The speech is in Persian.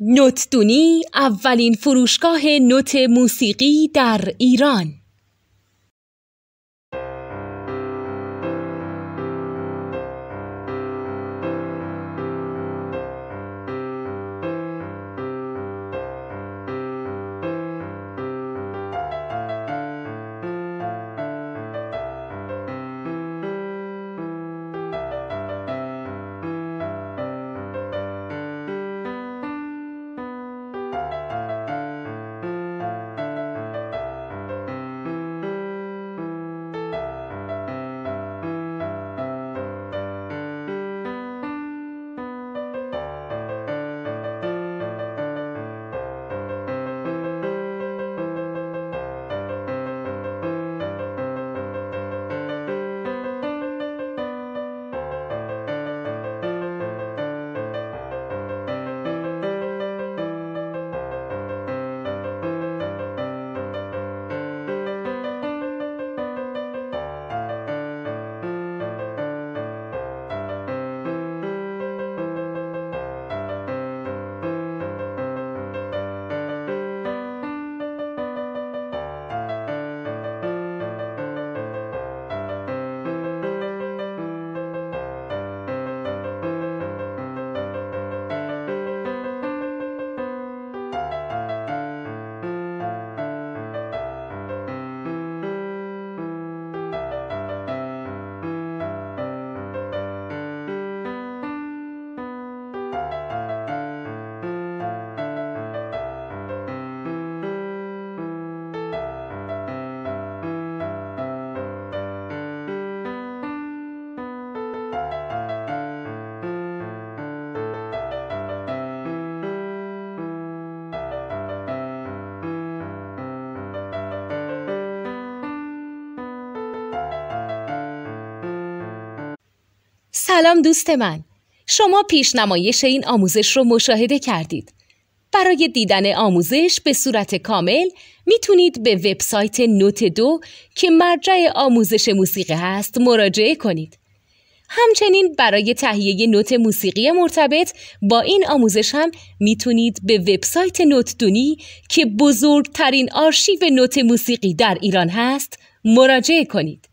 نوتدونی اولین فروشگاه نوت موسیقی در ایران. سلام دوست من، شما پیشنمایش این آموزش رو مشاهده کردید. برای دیدن آموزش به صورت کامل میتونید به وبسایت نوت 2 که مرجع آموزش موسیقی هست مراجعه کنید. همچنین برای تهیه نوت موسیقی مرتبط با این آموزش هم میتونید به وبسایت نوتدونی که بزرگترین آرشیو نوت موسیقی در ایران هست مراجعه کنید.